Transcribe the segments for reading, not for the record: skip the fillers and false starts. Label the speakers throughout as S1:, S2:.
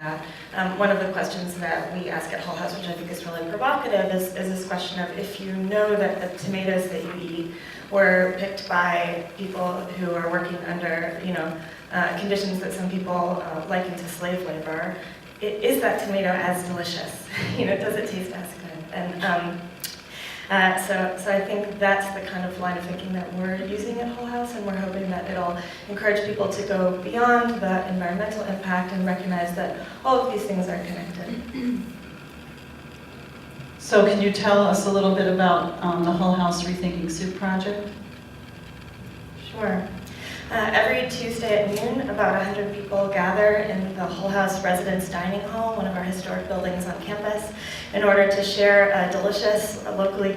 S1: One of the questions that we ask at Hull House, which I think is really provocative, is this question of if you know that the tomatoes that you eat were picked by people who are working under, conditions that some people liken to slave labor, is that tomato as delicious? Does it taste as good? And so I think that's the kind of line of thinking that we're using at Hull House, and we're hoping that it'll encourage people to go beyond the environmental impact and recognize that all of these things are connected.
S2: So can you tell us a little bit about the Hull House Rethinking Soup project?
S1: Sure. Every Tuesday at noon, about 100 people gather in the Hull House Residence Dining Hall, one of our historic buildings on campus, in order to share a delicious, locally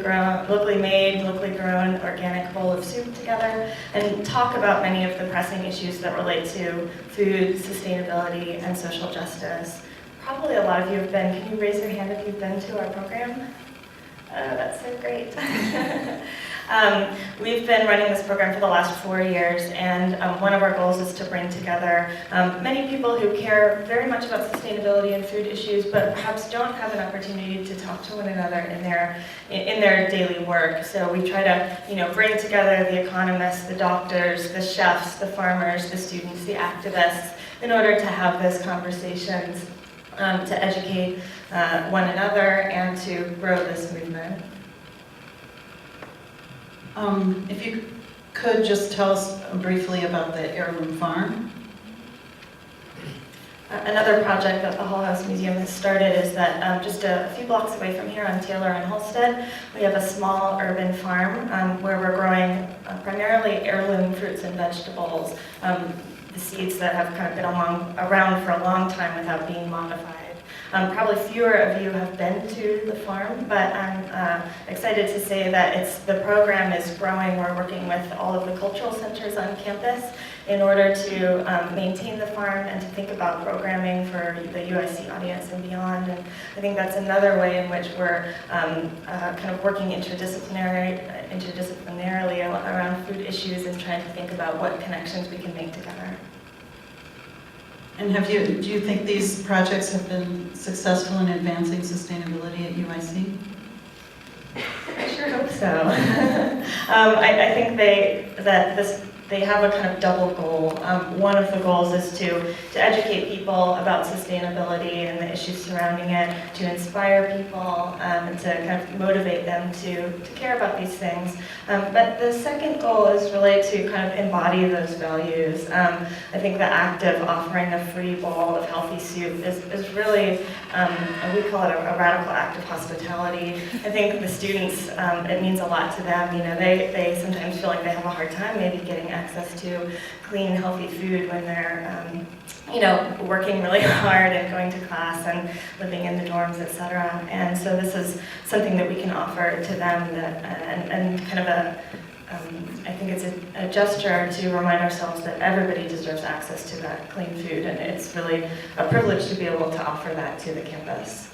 S1: made, locally grown organic bowl of soup together and talk about many of the pressing issues that relate to food, sustainability, and social justice. Probably a lot of you have been. Can you raise your hand if you've been to our program? That's so great. We've been running this program for the last 4 years, and one of our goals is to bring together many people who care very much about sustainability and food issues, but perhaps don't have an opportunity to talk to one another in their daily work. So we try to, bring together the economists, the doctors, the chefs, the farmers, the students, the activists, in order to have those conversations, to educate one another and to grow this movement.
S2: If you could just tell us briefly about the Heirloom Farm.
S1: Another project that the Hull House Museum has started is that just a few blocks away from here on Taylor and Halstead, we have a small urban farm where we're growing primarily heirloom fruits and vegetables, the seeds that have kind of been around for a long time without being modified. Probably fewer of you have been to the farm, but I'm excited to say that the program is growing. We're working with all of the cultural centers on campus in order to maintain the farm and to think about programming for the UIC audience and beyond. And I think that's another way in which we're kind of working interdisciplinarily around food issues and trying to think about what connections we can make together.
S2: And do you think these projects have been successful in advancing sustainability at UIC?
S1: I sure hope so. I think they have a kind of double goal. One of the goals is to educate people about sustainability and the issues surrounding it, to inspire people and to kind of motivate them to care about these things. But the second goal is really to kind of embody those values. I think the act of offering a free bowl of healthy soup is really, we call it a radical act of hospitality. I think the students, it means a lot to them. They sometimes feel like they have a hard time maybe getting access to clean, healthy food when they're, working really hard and going to class and living in the dorms, etc. And so this is something that we can offer to them and kind of I think it's a gesture to remind ourselves that everybody deserves access to that clean food, and it's really a privilege to be able to offer that to the campus.